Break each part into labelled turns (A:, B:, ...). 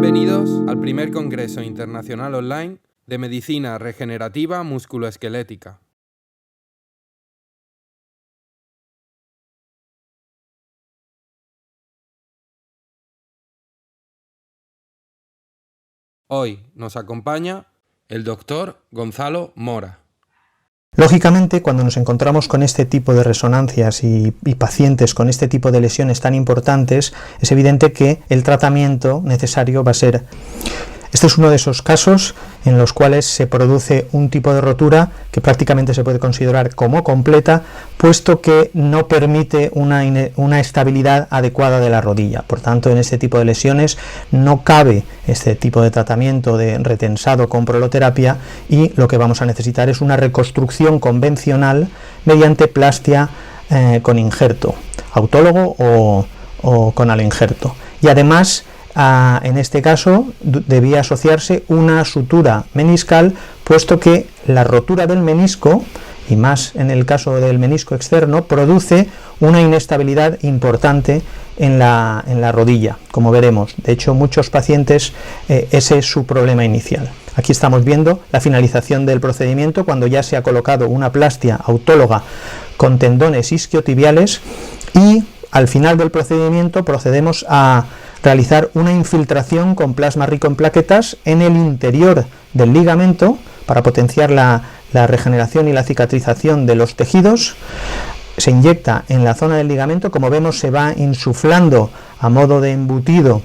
A: Bienvenidos al primer Congreso Internacional Online de Medicina Regenerativa Musculoesquelética. Hoy nos acompaña el doctor Gonzalo Mora.
B: Lógicamente, cuando nos encontramos con este tipo de resonancias y pacientes con este tipo de lesiones tan importantes, es evidente que el tratamiento necesario va a ser... Este es uno de esos casos en los cuales se produce un tipo de rotura que prácticamente se puede considerar como completa, puesto que no permite una estabilidad adecuada de la rodilla. Por tanto, en este tipo de lesiones no cabe este tipo de tratamiento de retensado con proloterapia, y lo que vamos a necesitar es una reconstrucción convencional mediante plastia con injerto, autólogo o con aloinjerto. Y además, en este caso debía asociarse una sutura meniscal, puesto que la rotura del menisco, y más en el caso del menisco externo, produce una inestabilidad importante en la rodilla, como veremos. De hecho, muchos pacientes ese es su problema inicial. Aquí estamos viendo la finalización del procedimiento cuando ya se ha colocado una plastia autóloga con tendones isquiotibiales, y al final del procedimiento procedemos a realizar una infiltración con plasma rico en plaquetas en el interior del ligamento para potenciar la regeneración y la cicatrización de los tejidos. Se inyecta en la zona del ligamento, como vemos se va insuflando a modo de embutido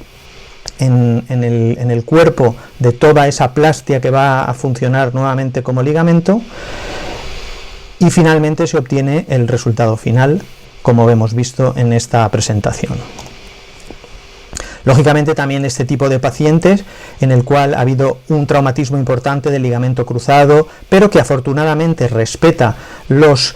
B: en el cuerpo de toda esa plastia que va a funcionar nuevamente como ligamento, y finalmente se obtiene el resultado final, como hemos visto en esta presentación. Lógicamente, también este tipo de pacientes en el cual ha habido un traumatismo importante del ligamento cruzado, pero que afortunadamente respeta los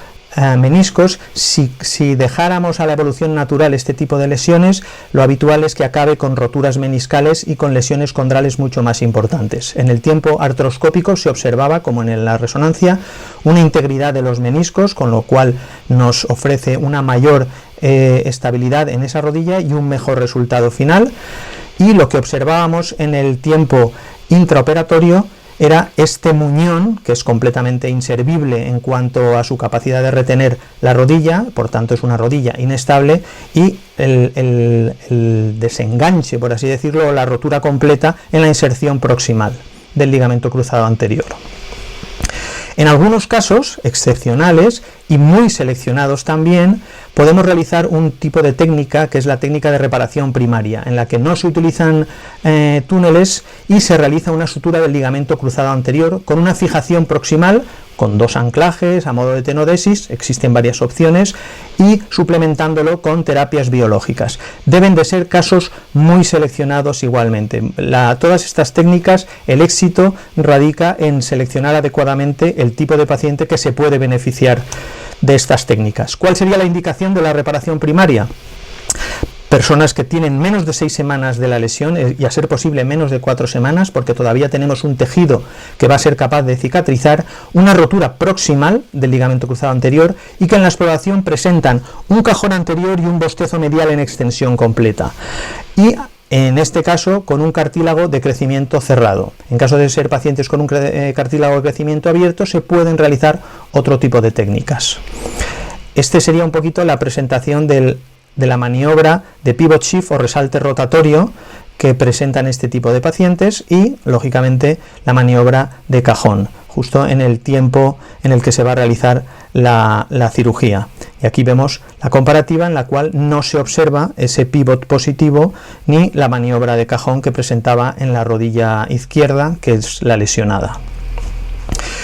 B: meniscos, si dejáramos a la evolución natural este tipo de lesiones, lo habitual es que acabe con roturas meniscales y con lesiones condrales mucho más importantes. En el tiempo artroscópico se observaba, como en la resonancia, una integridad de los meniscos, con lo cual nos ofrece una mayor estabilidad en esa rodilla y un mejor resultado final. Y lo que observábamos en el tiempo intraoperatorio era este muñón, que es completamente inservible en cuanto a su capacidad de retener la rodilla, por tanto es una rodilla inestable, y el desenganche, por así decirlo, o la rotura completa en la inserción proximal del ligamento cruzado anterior. En algunos casos excepcionales y muy seleccionados también, podemos realizar un tipo de técnica que es la técnica de reparación primaria, en la que no se utilizan túneles y se realiza una sutura del ligamento cruzado anterior con una fijación proximal, con dos anclajes a modo de tenodesis, existen varias opciones, y suplementándolo con terapias biológicas. Deben de ser casos muy seleccionados igualmente. Todas estas técnicas, el éxito radica en seleccionar adecuadamente el tipo de paciente que se puede beneficiar de estas técnicas. ¿Cuál sería la indicación de la reparación primaria? Personas que tienen menos de 6 semanas de la lesión, y a ser posible menos de 4 semanas, porque todavía tenemos un tejido que va a ser capaz de cicatrizar, una rotura proximal del ligamento cruzado anterior, y que en la exploración presentan un cajón anterior y un bostezo medial en extensión completa, y en este caso con un cartílago de crecimiento cerrado. En caso de ser pacientes con un cartílago de crecimiento abierto, se pueden realizar otro tipo de técnicas. Este sería un poquito la presentación de la maniobra de pivot shift o resalte rotatorio que presentan este tipo de pacientes, y lógicamente la maniobra de cajón, justo en el tiempo en el que se va a realizar la cirugía. Y aquí vemos la comparativa en la cual no se observa ese pivot positivo ni la maniobra de cajón que presentaba en la rodilla izquierda, que es la lesionada.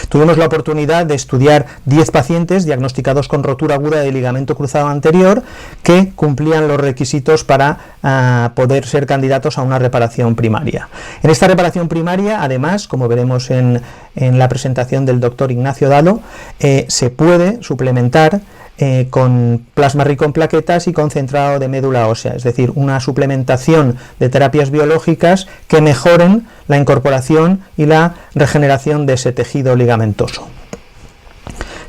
B: Tuvimos la oportunidad de estudiar 10 pacientes diagnosticados con rotura aguda de ligamento cruzado anterior que cumplían los requisitos para poder ser candidatos a una reparación primaria. En esta reparación primaria, además, como veremos en la presentación del doctor Ignacio Dalo, se puede suplementar con plasma rico en plaquetas y concentrado de médula ósea, es decir, una suplementación de terapias biológicas que mejoren la incorporación y la regeneración de ese tejido ligamentoso.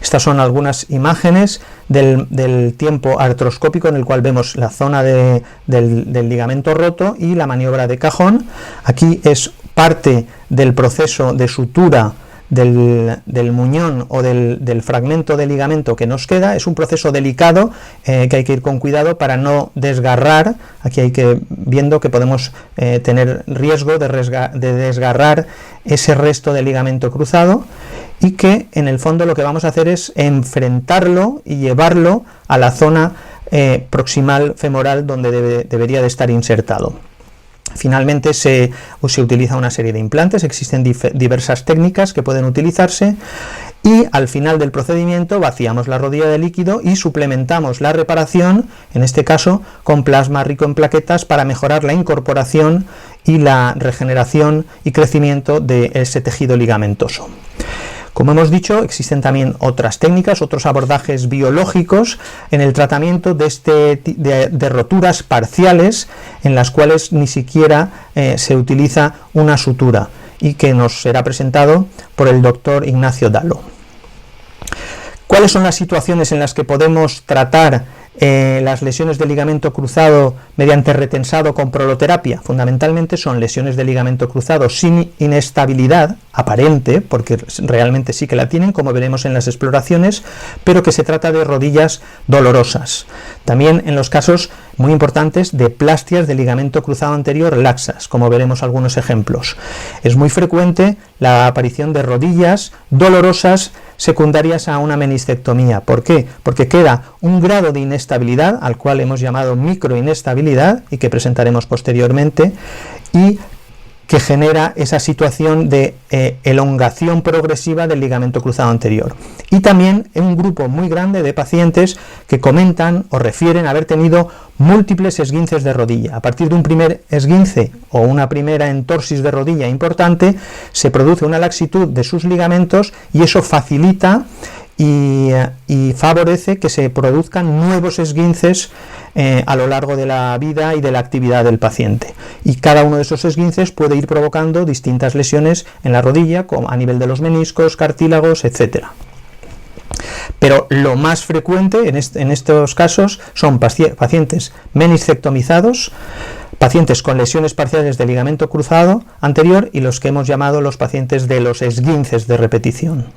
B: Estas son algunas imágenes del tiempo artroscópico en el cual vemos la zona del ligamento roto y la maniobra de cajón. Aquí es parte del proceso de sutura del muñón o del fragmento de ligamento que nos queda. Es un proceso delicado que hay que ir con cuidado para no desgarrar. Aquí hay que viendo que podemos tener riesgo de desgarrar ese resto de ligamento cruzado, y que en el fondo lo que vamos a hacer es enfrentarlo y llevarlo a la zona proximal femoral donde debería de estar insertado. Finalmente se utiliza una serie de implantes, existen diversas técnicas que pueden utilizarse, y al final del procedimiento vaciamos la rodilla de líquido y suplementamos la reparación, en este caso con plasma rico en plaquetas, para mejorar la incorporación y la regeneración y crecimiento de ese tejido ligamentoso. Como hemos dicho, existen también otras técnicas, otros abordajes biológicos en el tratamiento de roturas parciales, en las cuales ni siquiera se utiliza una sutura, y que nos será presentado por el doctor Ignacio Dalo. ¿Cuáles son las situaciones en las que podemos tratar las lesiones de ligamento cruzado mediante retensado con proloterapia? Fundamentalmente son lesiones de ligamento cruzado sin inestabilidad aparente, porque realmente sí que la tienen, como veremos en las exploraciones, pero que se trata de rodillas dolorosas. También en los casos muy importantes de plastias de ligamento cruzado anterior laxas, como veremos algunos ejemplos. Es muy frecuente la aparición de rodillas dolorosas secundarias a una meniscectomía. ¿Por qué? Porque queda un grado de inestabilidad, al cual hemos llamado microinestabilidad, y que presentaremos posteriormente, y que genera esa situación de elongación progresiva del ligamento cruzado anterior. Y también un grupo muy grande de pacientes que comentan o refieren haber tenido múltiples esguinces de rodilla. A partir de un primer esguince o una primera entorsis de rodilla importante, se produce una laxitud de sus ligamentos, y eso facilita y favorece que se produzcan nuevos esguinces a lo largo de la vida y de la actividad del paciente. Y cada uno de esos esguinces puede ir provocando distintas lesiones en la rodilla, como a nivel de los meniscos, cartílagos, etc. Pero lo más frecuente en estos casos son pacientes meniscectomizados, pacientes con lesiones parciales de ligamento cruzado anterior, y los que hemos llamado los pacientes de los esguinces de repetición.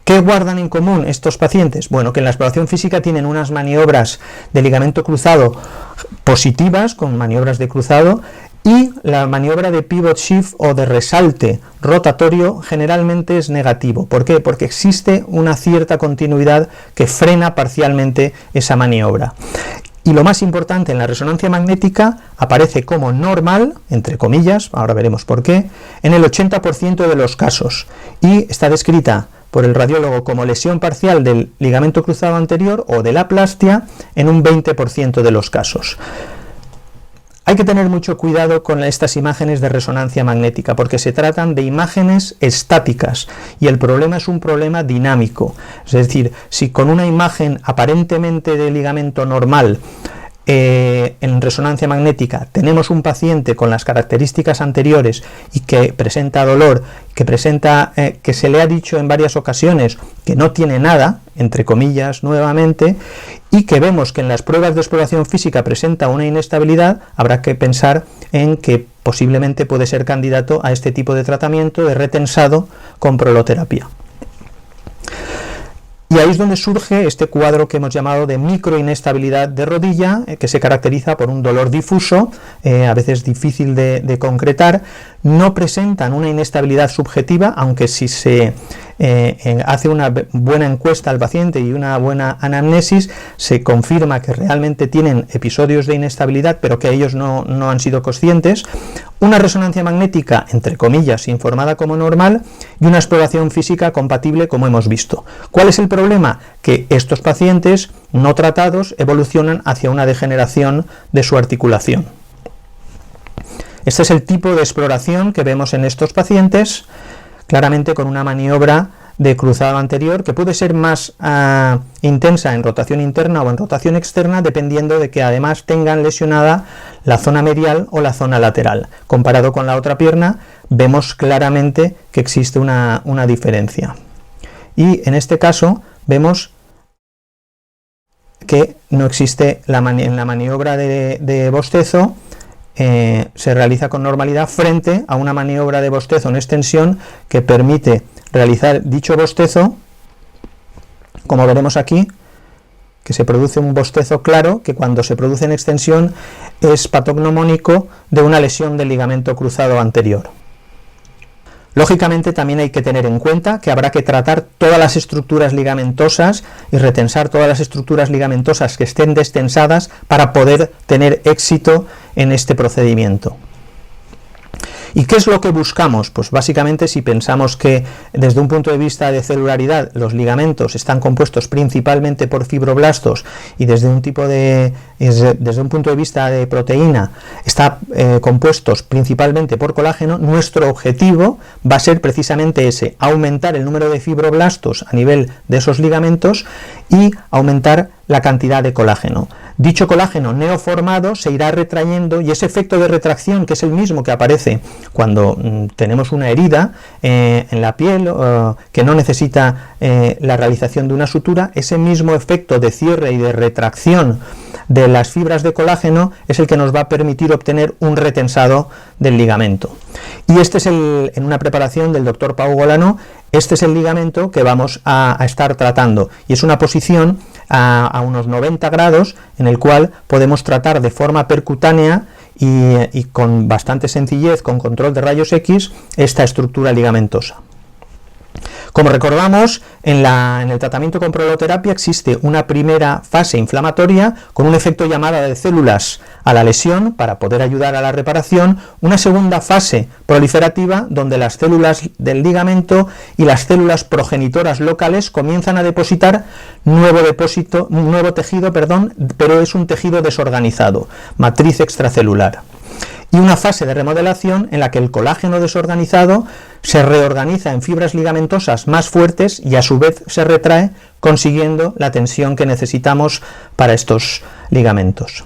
B: ¿Qué guardan en común estos pacientes? Bueno, que en la exploración física tienen unas maniobras de ligamento cruzado positivas, con maniobras de cruzado, y la maniobra de pivot shift o de resalte rotatorio generalmente es negativo. ¿Por qué? Porque existe una cierta continuidad que frena parcialmente esa maniobra. Y lo más importante, en la resonancia magnética aparece como normal, entre comillas, ahora veremos por qué, en el 80% de los casos, y está descrita por el radiólogo como lesión parcial del ligamento cruzado anterior o de la plastia en un 20% de los casos. Hay que tener mucho cuidado con estas imágenes de resonancia magnética, porque se tratan de imágenes estáticas y el problema es un problema dinámico. Es decir, si con una imagen aparentemente de ligamento normal en resonancia magnética tenemos un paciente con las características anteriores y que presenta dolor, que se le ha dicho en varias ocasiones que no tiene nada, entre comillas nuevamente, y que vemos que en las pruebas de exploración física presenta una inestabilidad, habrá que pensar en que posiblemente puede ser candidato a este tipo de tratamiento de retensado con proloterapia. Y ahí es donde surge este cuadro que hemos llamado de microinestabilidad de rodilla, que se caracteriza por un dolor difuso, a veces difícil de concretar. No presentan una inestabilidad subjetiva, aunque si se hace una buena encuesta al paciente y una buena anamnesis, se confirma que realmente tienen episodios de inestabilidad, pero que ellos no han sido conscientes. Una resonancia magnética, entre comillas, informada como normal, y una exploración física compatible, como hemos visto. ¿Cuál es el problema? Que estos pacientes no tratados evolucionan hacia una degeneración de su articulación. Este es el tipo de exploración que vemos en estos pacientes, claramente con una maniobra de cruzado anterior que puede ser más intensa en rotación interna o en rotación externa, dependiendo de que además tengan lesionada la zona medial o la zona lateral. Comparado con la otra pierna, vemos claramente que existe una diferencia. y en este caso vemos que no existe en la maniobra de bostezo, se realiza con normalidad frente a una maniobra de bostezo en extensión que permite realizar dicho bostezo, como veremos aquí, que se produce un bostezo claro, que cuando se produce en extensión es patognomónico de una lesión del ligamento cruzado anterior. Lógicamente también hay que tener en cuenta que habrá que tratar todas las estructuras ligamentosas y retensar todas las estructuras ligamentosas que estén destensadas para poder tener éxito en este procedimiento. ¿Y qué es lo que buscamos? Pues básicamente, si pensamos que desde un punto de vista de celularidad los ligamentos están compuestos principalmente por fibroblastos y desde un punto de vista de proteína está compuestos principalmente por colágeno, nuestro objetivo va a ser precisamente ese: aumentar el número de fibroblastos a nivel de esos ligamentos y aumentar la cantidad de colágeno. Dicho colágeno neoformado se irá retrayendo, y ese efecto de retracción, que es el mismo que aparece cuando tenemos una herida en la piel que no necesita la realización de una sutura, ese mismo efecto de cierre y de retracción de las fibras de colágeno es el que nos va a permitir obtener un retensado del ligamento. Y este es en una preparación del doctor Pau Golano, este es el ligamento que vamos a estar tratando, y es una posición a unos 90 grados en el cual podemos tratar de forma percutánea y con bastante sencillez, con control de rayos X, esta estructura ligamentosa. Como recordamos, en el tratamiento con proloterapia existe una primera fase inflamatoria con un efecto llamada de células a la lesión para poder ayudar a la reparación, una segunda fase proliferativa donde las células del ligamento y las células progenitoras locales comienzan a depositar nuevo tejido, pero es un tejido desorganizado, matriz extracelular. Y una fase de remodelación en la que el colágeno desorganizado se reorganiza en fibras ligamentosas más fuertes y a su vez se retrae, consiguiendo la tensión que necesitamos para estos ligamentos.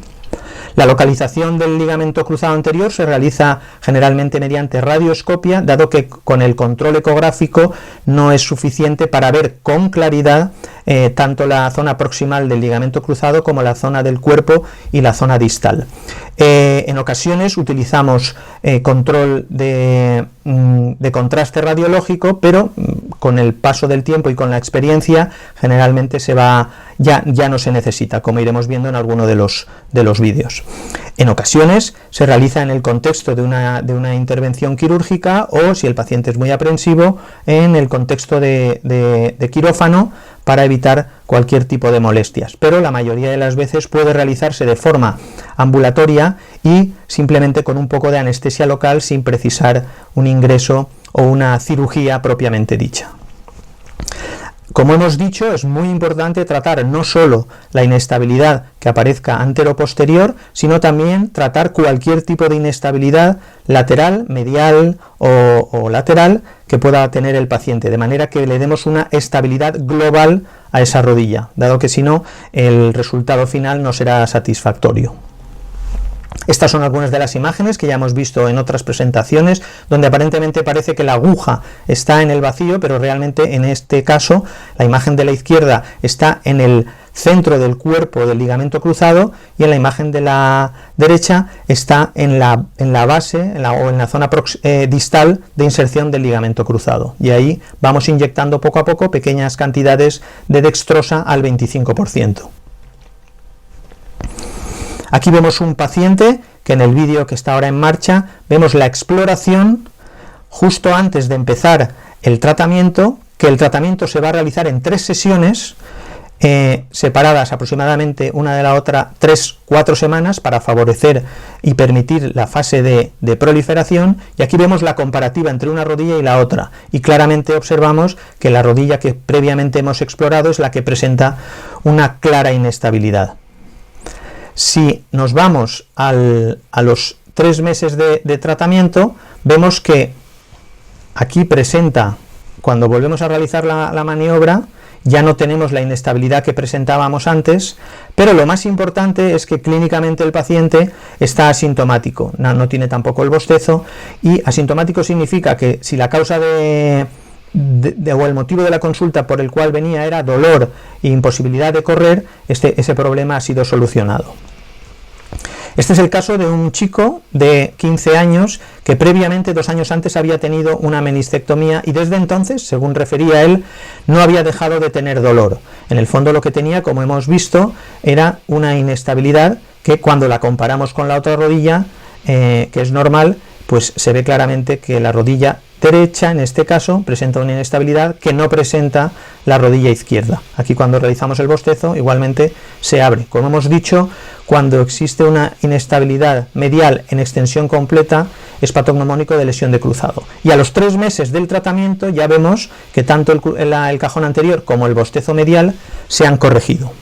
B: La localización del ligamento cruzado anterior se realiza generalmente mediante radioscopia, dado que con el control ecográfico no es suficiente para ver con claridad tanto la zona proximal del ligamento cruzado como la zona del cuerpo y la zona distal. En ocasiones utilizamos control de contraste radiológico, pero con el paso del tiempo y con la experiencia generalmente ya no se necesita, como iremos viendo en alguno de los vídeos. En ocasiones se realiza en el contexto de una intervención quirúrgica, o si el paciente es muy aprensivo, en el contexto de quirófano, para evitar cualquier tipo de molestias, pero la mayoría de las veces puede realizarse de forma ambulatoria y simplemente con un poco de anestesia local, sin precisar un ingreso o una cirugía propiamente dicha. Como hemos dicho, es muy importante tratar no solo la inestabilidad que aparezca antero-posterior, sino también tratar cualquier tipo de inestabilidad lateral, medial o lateral que pueda tener el paciente, de manera que le demos una estabilidad global a esa rodilla, dado que si no, el resultado final no será satisfactorio. Estas son algunas de las imágenes que ya hemos visto en otras presentaciones, donde aparentemente parece que la aguja está en el vacío, pero realmente en este caso la imagen de la izquierda está en el centro del cuerpo del ligamento cruzado, y en la imagen de la derecha está en la base o en la zona distal de inserción del ligamento cruzado, y ahí vamos inyectando poco a poco pequeñas cantidades de dextrosa al 25%. Aquí vemos un paciente que en el vídeo que está ahora en marcha vemos la exploración justo antes de empezar el tratamiento, que el tratamiento se va a realizar en 3 sesiones separadas aproximadamente una de la otra 3-4 semanas para favorecer y permitir la fase de proliferación, y aquí vemos la comparativa entre una rodilla y la otra, y claramente observamos que la rodilla que previamente hemos explorado es la que presenta una clara inestabilidad. Si nos vamos a los 3 meses de tratamiento, vemos que aquí presenta, cuando volvemos a realizar la maniobra, ya no tenemos la inestabilidad que presentábamos antes, pero lo más importante es que clínicamente el paciente está asintomático, no tiene tampoco el bostezo, y asintomático significa que si la causa de o el motivo de la consulta por el cual venía era dolor e imposibilidad de correr, ese problema ha sido solucionado. Este es el caso de un chico de 15 años que previamente, 2 años antes, había tenido una meniscectomía y desde entonces, según refería él, no había dejado de tener dolor. En el fondo lo que tenía, como hemos visto, era una inestabilidad que cuando la comparamos con la otra rodilla, que es normal, pues se ve claramente que la rodilla derecha, en este caso, presenta una inestabilidad que no presenta la rodilla izquierda. Aquí cuando realizamos el bostezo igualmente se abre. Como hemos dicho, cuando existe una inestabilidad medial en extensión completa es patognomónico de lesión de cruzado. Y a los 3 meses del tratamiento ya vemos que tanto el cajón anterior como el bostezo medial se han corregido.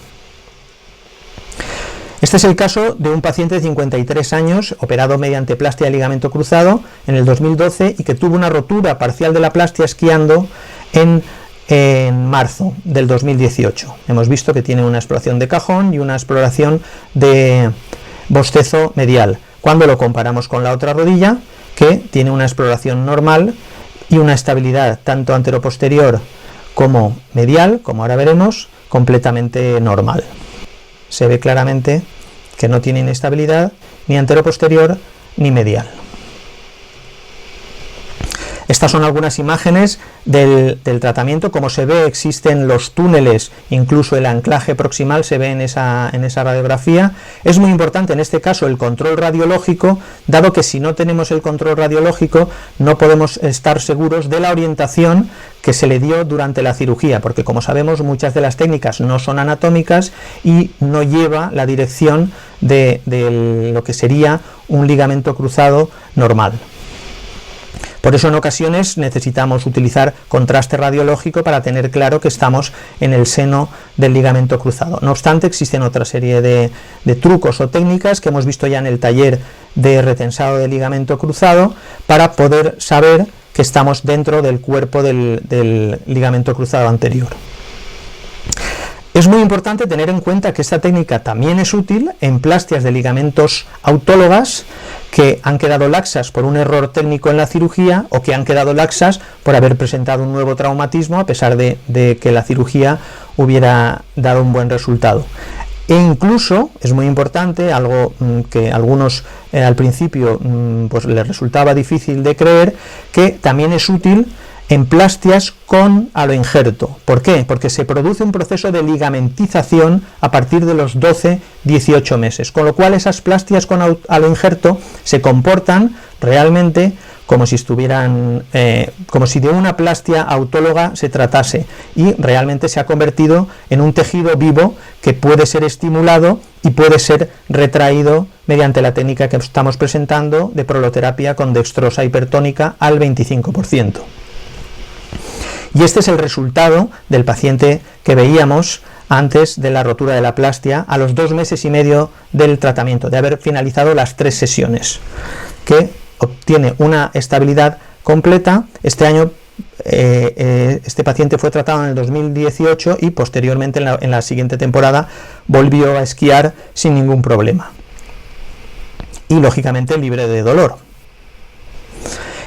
B: Este es el caso de un paciente de 53 años, operado mediante plastia de ligamento cruzado en el 2012 y que tuvo una rotura parcial de la plastia esquiando en marzo del 2018. Hemos visto que tiene una exploración de cajón y una exploración de bostezo medial. Cuando lo comparamos con la otra rodilla, que tiene una exploración normal y una estabilidad tanto anteroposterior como medial, como ahora veremos, completamente normal. Se ve claramente que no tiene inestabilidad ni anteroposterior ni medial. Estas son algunas imágenes del tratamiento. Como se ve, existen los túneles, incluso el anclaje proximal se ve en esa radiografía. Es muy importante en este caso el control radiológico, dado que si no tenemos el control radiológico no podemos estar seguros de la orientación que se le dio durante la cirugía, porque como sabemos muchas de las técnicas no son anatómicas y no lleva la dirección de lo que sería un ligamento cruzado normal. Por eso en ocasiones necesitamos utilizar contraste radiológico para tener claro que estamos en el seno del ligamento cruzado. No obstante, existen otra serie de trucos o técnicas que hemos visto ya en el taller de retensado de ligamento cruzado para poder saber que estamos dentro del cuerpo del ligamento cruzado anterior. Es muy importante tener en cuenta que esta técnica también es útil en plastias de ligamentos autólogas que han quedado laxas por un error técnico en la cirugía o que han quedado laxas por haber presentado un nuevo traumatismo a pesar de que la cirugía hubiera dado un buen resultado. E incluso, es muy importante, algo que a algunos al principio pues les resultaba difícil de creer, que también es útil en plastias con aloinjerto. ¿Por qué? Porque se produce un proceso de ligamentización a partir de los 12-18 meses, con lo cual esas plastias con aloinjerto se comportan realmente como si estuvieran, como si de una plastia autóloga se tratase, y realmente se ha convertido en un tejido vivo que puede ser estimulado y puede ser retraído mediante la técnica que estamos presentando de proloterapia con dextrosa hipertónica al 25%. Y este es el resultado del paciente que veíamos antes de la rotura de la plastia a los 2 meses y medio del tratamiento, de haber finalizado las 3 sesiones, que obtiene una estabilidad completa. Este año este paciente fue tratado en el 2018 y posteriormente en la siguiente temporada volvió a esquiar sin ningún problema y lógicamente libre de dolor.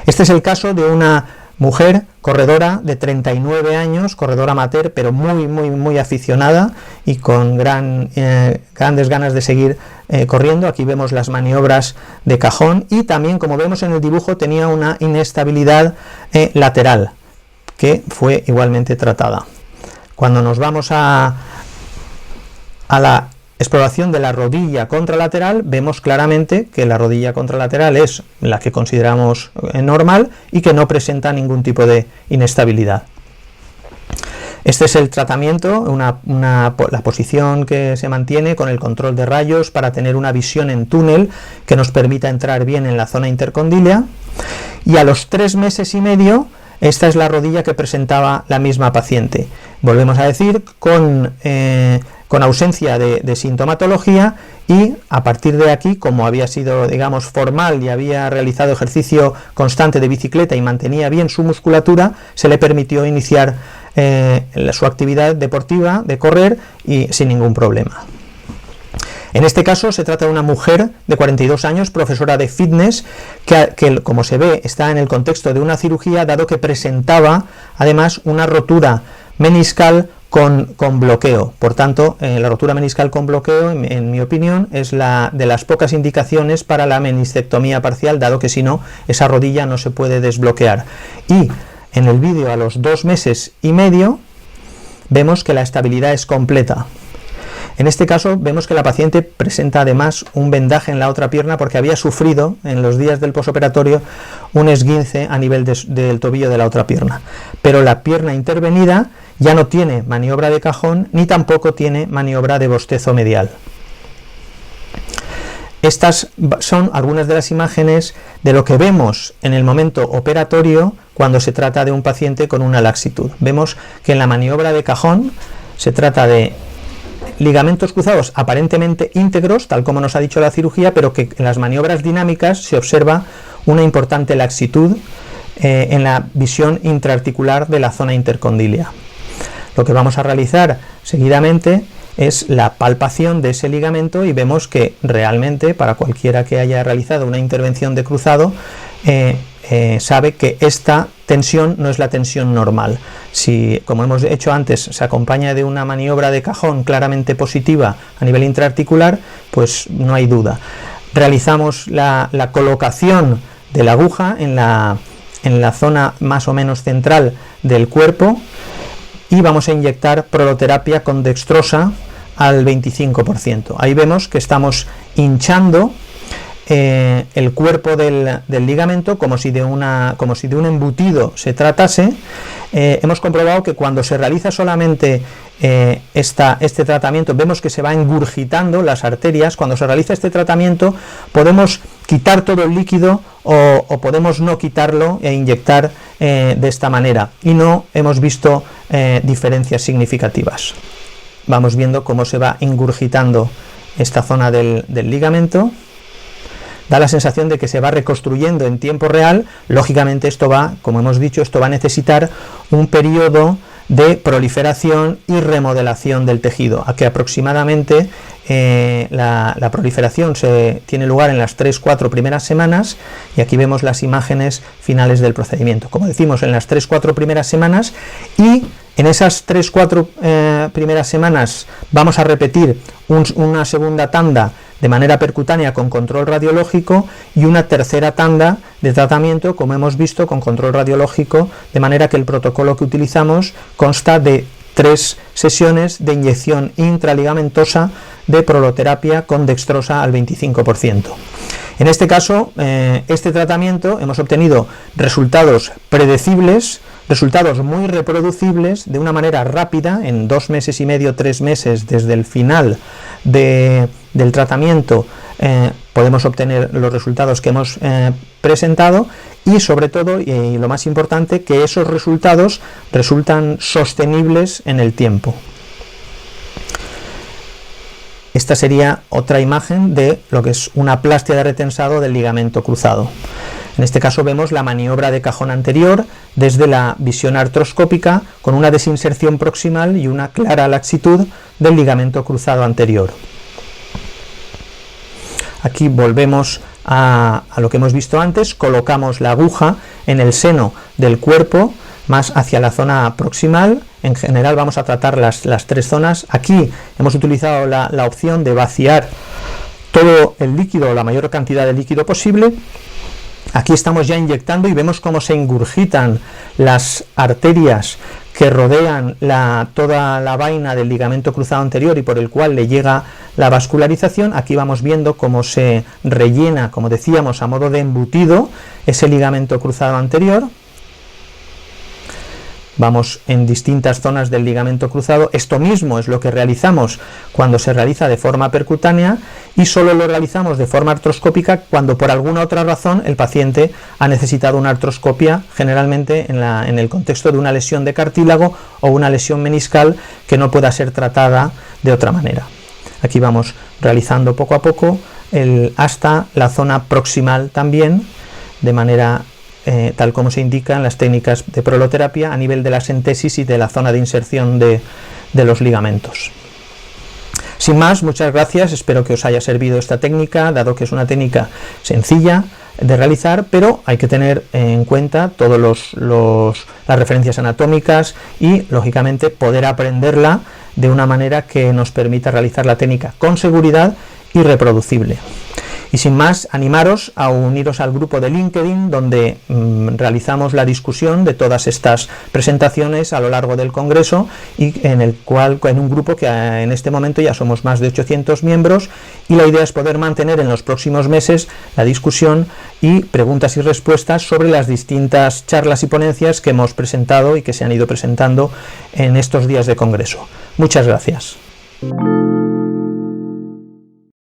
B: Este es el caso de una mujer corredora de 39 años, corredora amateur, pero muy aficionada y con grandes ganas de seguir corriendo. Aquí vemos las maniobras de cajón y también, como vemos en el dibujo, tenía una inestabilidad lateral que fue igualmente tratada. Cuando nos vamos a la exploración de la rodilla contralateral, vemos claramente que la rodilla contralateral es la que consideramos normal y que no presenta ningún tipo de inestabilidad. Este es el tratamiento, la posición que se mantiene con el control de rayos para tener una visión en túnel que nos permita entrar bien en la zona intercondílea, y a los 3 meses y medio esta es la rodilla que presentaba la misma paciente. Volvemos a decir, con ausencia de sintomatología, y a partir de aquí, como había sido, digamos, formal y había realizado ejercicio constante de bicicleta y mantenía bien su musculatura, se le permitió iniciar su actividad deportiva de correr y sin ningún problema. En este caso se trata de una mujer de 42 años, profesora de fitness, que como se ve está en el contexto de una cirugía, dado que presentaba además una rotura meniscal con bloqueo. Por tanto, la rotura meniscal con bloqueo, en mi opinión, es la de las pocas indicaciones para la meniscectomía parcial, dado que si no, esa rodilla no se puede desbloquear. Y en el vídeo a los 2 meses y medio vemos que la estabilidad es completa. En este caso vemos que la paciente presenta además un vendaje en la otra pierna porque había sufrido en los días del posoperatorio un esguince a nivel del tobillo de la otra pierna. Pero la pierna intervenida ya no tiene maniobra de cajón ni tampoco tiene maniobra de bostezo medial. Estas son algunas de las imágenes de lo que vemos en el momento operatorio cuando se trata de un paciente con una laxitud. Vemos que en la maniobra de cajón se trata de ligamentos cruzados aparentemente íntegros, tal como nos ha dicho la cirugía, pero que en las maniobras dinámicas se observa una importante laxitud en la visión intraarticular de la zona intercondilia. Lo que vamos a realizar seguidamente es la palpación de ese ligamento y vemos que realmente para cualquiera que haya realizado una intervención de cruzado sabe que esta tensión no es la tensión normal. Si, como hemos hecho antes, se acompaña de una maniobra de cajón claramente positiva a nivel intraarticular, pues no hay duda. Realizamos la colocación de la aguja en la zona más o menos central del cuerpo y vamos a inyectar proloterapia con dextrosa al 25%. Ahí vemos que estamos hinchando el cuerpo del ligamento como si de un embutido se tratase. Hemos comprobado que cuando se realiza solamente este tratamiento, vemos que se va engurgitando las arterias. Cuando se realiza este tratamiento podemos quitar todo el líquido o podemos no quitarlo e inyectar de esta manera, y no hemos visto diferencias significativas. Vamos viendo cómo se va ingurgitando esta zona del ligamento. Da la sensación de que se va reconstruyendo en tiempo real. Lógicamente esto va, como hemos dicho, esto va a necesitar un periodo de proliferación y remodelación del tejido, a que aproximadamente la proliferación tiene lugar en las 3-4 primeras semanas, y aquí vemos las imágenes finales del procedimiento. Como decimos, en las 3-4 primeras semanas, y en esas 3-4 primeras semanas vamos a repetir una segunda tanda de manera percutánea con control radiológico y una tercera tanda de tratamiento, como hemos visto, con control radiológico, de manera que el protocolo que utilizamos consta de 3 sesiones de inyección intraligamentosa de proloterapia con dextrosa al 25%. En este caso, este tratamiento hemos obtenido resultados predecibles, resultados muy reproducibles de una manera rápida. En 2 meses y medio, 3 meses desde el final del tratamiento podemos obtener los resultados que hemos presentado, y sobre todo, y lo más importante, que esos resultados resultan sostenibles en el tiempo. Esta sería otra imagen de lo que es una plastia de retensado del ligamento cruzado. En este caso vemos la maniobra de cajón anterior desde la visión artroscópica, con una desinserción proximal y una clara laxitud del ligamento cruzado anterior. Aquí volvemos a lo que hemos visto antes. Colocamos la aguja en el seno del cuerpo, más hacia la zona proximal. En general vamos a tratar las 3 zonas. Aquí hemos utilizado la opción de vaciar todo el líquido, la mayor cantidad de líquido posible. Aquí estamos ya inyectando y vemos cómo se ingurgitan las arterias que rodean toda la vaina del ligamento cruzado anterior y por el cual le llega la vascularización. Aquí vamos viendo cómo se rellena, como decíamos, a modo de embutido ese ligamento cruzado anterior. Vamos en distintas zonas del ligamento cruzado. Esto mismo es lo que realizamos cuando se realiza de forma percutánea, y solo lo realizamos de forma artroscópica cuando por alguna otra razón el paciente ha necesitado una artroscopia, generalmente en el contexto de una lesión de cartílago o una lesión meniscal que no pueda ser tratada de otra manera. Aquí vamos realizando poco a poco hasta la zona proximal también, de manera tal como se indica en las técnicas de proloterapia, a nivel de la sentesis y de la zona de inserción de los ligamentos. Sin más, muchas gracias, espero que os haya servido esta técnica, dado que es una técnica sencilla de realizar, pero hay que tener en cuenta todas las referencias anatómicas y, lógicamente, poder aprenderla de una manera que nos permita realizar la técnica con seguridad y reproducible. Y sin más, animaros a uniros al grupo de LinkedIn, donde realizamos la discusión de todas estas presentaciones a lo largo del Congreso, y en un grupo que en este momento ya somos más de 800 miembros, y la idea es poder mantener en los próximos meses la discusión y preguntas y respuestas sobre las distintas charlas y ponencias que hemos presentado y que se han ido presentando en estos días de Congreso. Muchas gracias.